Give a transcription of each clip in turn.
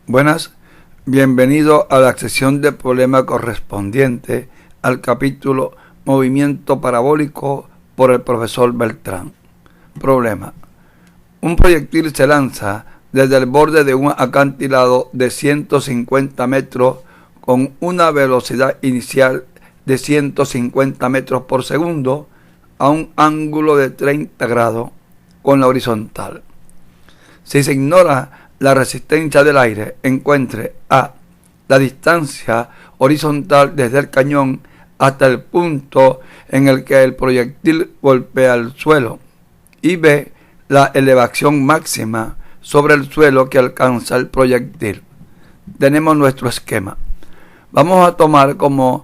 Buenas, bienvenido a la sección de problema correspondiente al capítulo Movimiento Parabólico por el profesor Beltrán. Problema. Un proyectil se lanza desde el borde de un acantilado de 150 metros con una velocidad inicial de 150 metros por segundo a un ángulo de 30 grados con la horizontal. Si se ignora la resistencia del aire, encuentre a. La distancia horizontal desde el cañón hasta el punto en el que el proyectil golpea el suelo, y b. La elevación máxima sobre el suelo que alcanza el proyectil. Tenemos nuestro esquema. Vamos a tomar como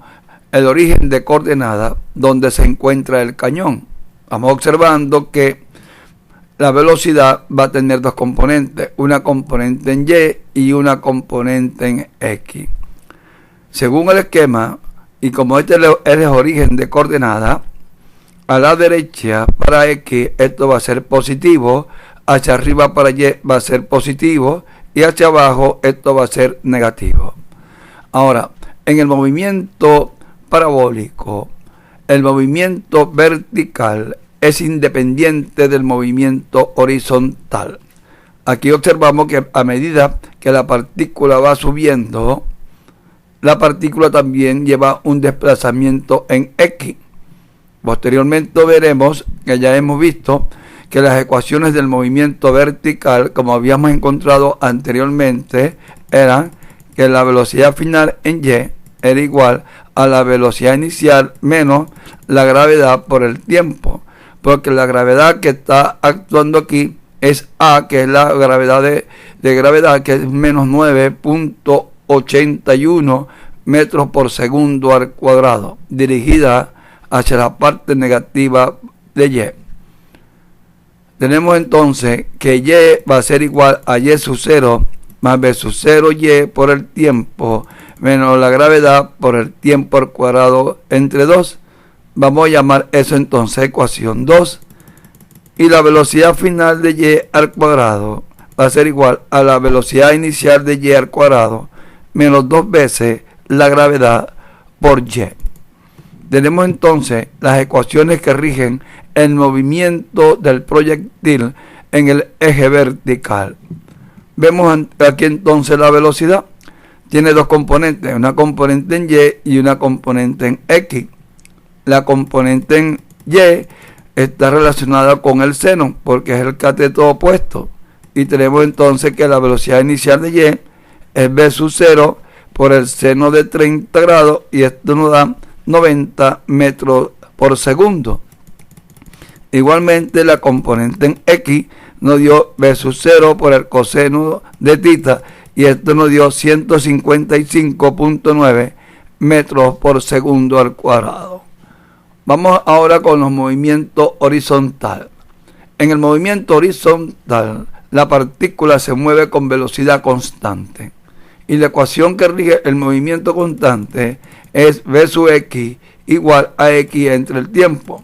el origen de coordenada donde se encuentra el cañón. Vamos observando que la velocidad va a tener dos componentes, una componente en Y y una componente en X. Según el esquema, y como este es el origen de coordenada, a la derecha para X esto va a ser positivo, hacia arriba para Y va a ser positivo y hacia abajo esto va a ser negativo. Ahora, en el movimiento parabólico, el movimiento vertical es independiente del movimiento horizontal. Aquí observamos que a medida que la partícula va subiendo, la partícula también lleva un desplazamiento en X. Posteriormente veremos que ya hemos visto que las ecuaciones del movimiento vertical, como habíamos encontrado anteriormente, eran que la velocidad final en Y era igual a la velocidad inicial menos la gravedad por el tiempo. Porque la gravedad que está actuando aquí es A, que es la gravedad de gravedad, que es menos 9.81 metros por segundo al cuadrado, dirigida hacia la parte negativa de Y. Tenemos entonces que Y va a ser igual a Y sub 0 más B sub 0Y por el tiempo menos la gravedad por el tiempo al cuadrado entre 2. Vamos a llamar eso entonces ecuación 2. Y la velocidad final de Y al cuadrado va a ser igual a la velocidad inicial de Y al cuadrado menos 2 veces la gravedad por Y. Tenemos entonces las ecuaciones que rigen el movimiento del proyectil en el eje vertical. Vemos aquí entonces la velocidad. Tiene dos componentes, una componente en Y y una componente en X. La componente en Y está relacionada con el seno porque es el cateto opuesto, y tenemos entonces que la velocidad inicial de Y es B sub 0 por el seno de 30 grados y esto nos da 90 metros por segundo. Igualmente la componente en X nos dio B sub 0 por el coseno de θ y esto nos dio 155.9 metros por segundo al cuadrado. Vamos ahora con los movimientos horizontales. En el movimiento horizontal, la partícula se mueve con velocidad constante. Y la ecuación que rige el movimiento constante es V sub X igual a X entre el tiempo.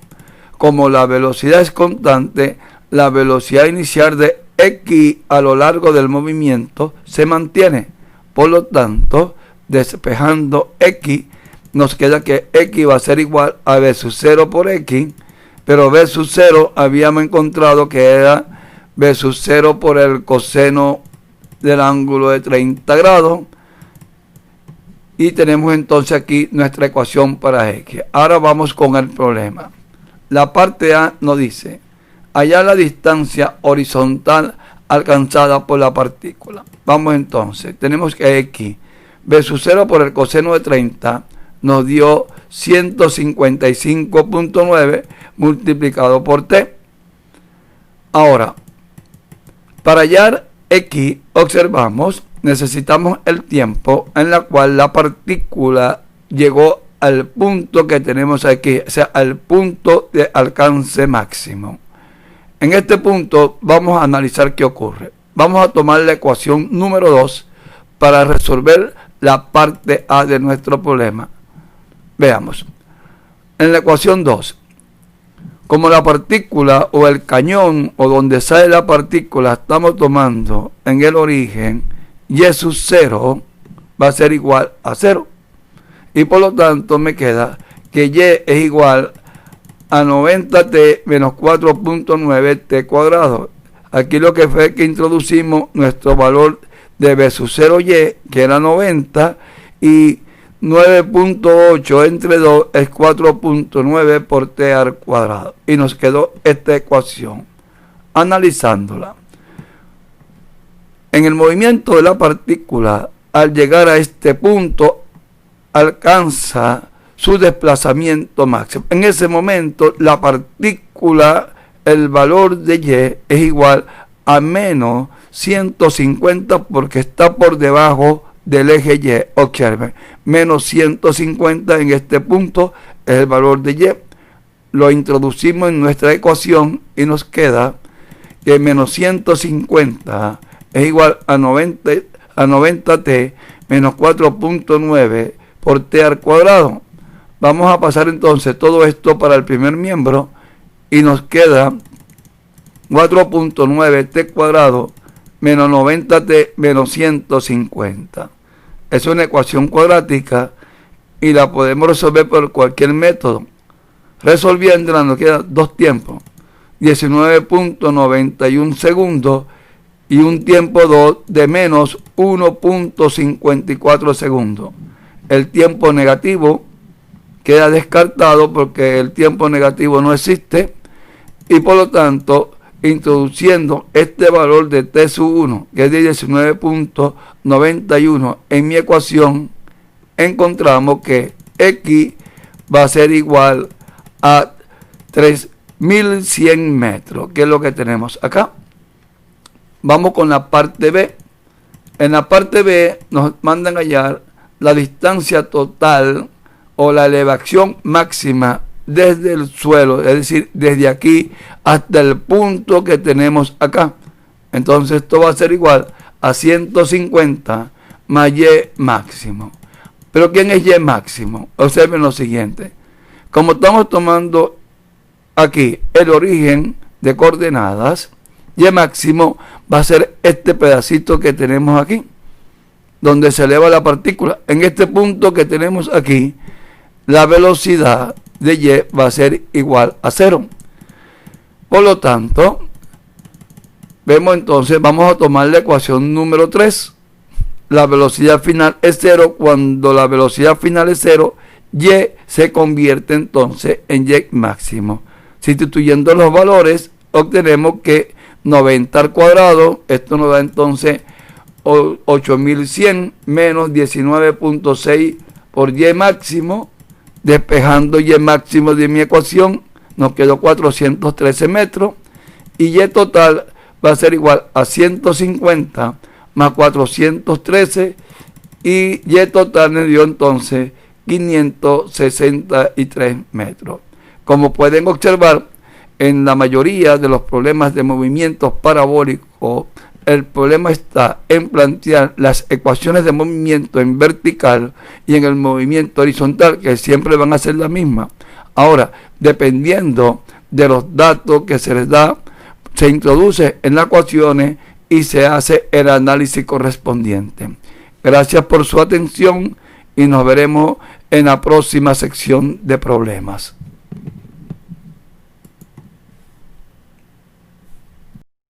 Como la velocidad es constante, la velocidad inicial de X a lo largo del movimiento se mantiene. Por lo tanto, despejando X, nos queda que X va a ser igual a B sub 0 por X, pero B sub 0 habíamos encontrado que era B sub 0 por el coseno del ángulo de 30 grados, y tenemos entonces aquí nuestra ecuación para X. Ahora vamos con el problema. La parte A nos dice, hallar la distancia horizontal alcanzada por la partícula. Vamos entonces, tenemos que X, B sub 0 por el coseno de 30, nos dio 155.9 multiplicado por T. Ahora, para hallar X, observamos, necesitamos el tiempo en el cual la partícula llegó al punto que tenemos aquí, o sea, al punto de alcance máximo. En este punto vamos a analizar qué ocurre. Vamos a tomar la ecuación número 2 para resolver la parte A de nuestro problema. Veamos. En la ecuación 2, como la partícula o el cañón o donde sale la partícula estamos tomando en el origen y sub 0 va a ser igual a 0. Y por lo tanto me queda que y es igual a 90t menos 4.9t cuadrado. Aquí lo que fue que introducimos nuestro valor de b sub 0y, que era 90, y 9.8 entre 2 es 4.9 por t al cuadrado. Y nos quedó esta ecuación. Analizándola. En el movimiento de la partícula, al llegar a este punto, alcanza su desplazamiento máximo. En ese momento, la partícula, el valor de y es igual a menos 150 porque está por debajo del eje y. Observen, menos 150 en este punto es el valor de y. Lo introducimos en nuestra ecuación y nos queda que menos 150 es igual a 90t menos 4.9 por t al cuadrado. Vamos a pasar entonces todo esto para el primer miembro y nos queda 4.9t cuadrado menos 90t menos 150. Es una ecuación cuadrática y la podemos resolver por cualquier método. Resolviéndola nos quedan dos tiempos, 19.91 segundos y un tiempo 2 de menos 1.54 segundos. El tiempo negativo queda descartado porque el tiempo negativo no existe y por lo tanto, introduciendo este valor de t sub 1, que es de 19.91 en mi ecuación, encontramos que x va a ser igual a 3100 metros, que es lo que tenemos acá. Vamos con la parte B. En la parte B nos mandan a hallar la distancia total o la elevación máxima desde el suelo, es decir, desde aquí hasta el punto que tenemos acá. Entonces esto va a ser igual a 150 más y máximo. Pero ¿quién es y máximo? Observen lo siguiente. Como estamos tomando aquí el origen de coordenadas, y máximo va a ser este pedacito que tenemos aquí, donde se eleva la partícula. En este punto que tenemos aquí, la velocidad de y va a ser igual a 0. Por lo tanto, vemos entonces, vamos a tomar la ecuación número 3. La velocidad final es 0. Cuando la velocidad final es 0, y se convierte entonces en y máximo. Sustituyendo los valores, obtenemos que 90 al cuadrado, esto nos da entonces 8100 menos 19.6 por y máximo. Despejando y máximo de mi ecuación, nos quedó 413 metros. Y y total va a ser igual a 150 más 413. Y y total me dio entonces 563 metros. Como pueden observar, en la mayoría de los problemas de movimientos parabólicos, el problema está en plantear las ecuaciones de movimiento en vertical y en el movimiento horizontal, que siempre van a ser la misma. Ahora, dependiendo de los datos que se les da, se introduce en las ecuaciones y se hace el análisis correspondiente. Gracias por su atención y nos veremos en la próxima sección de problemas.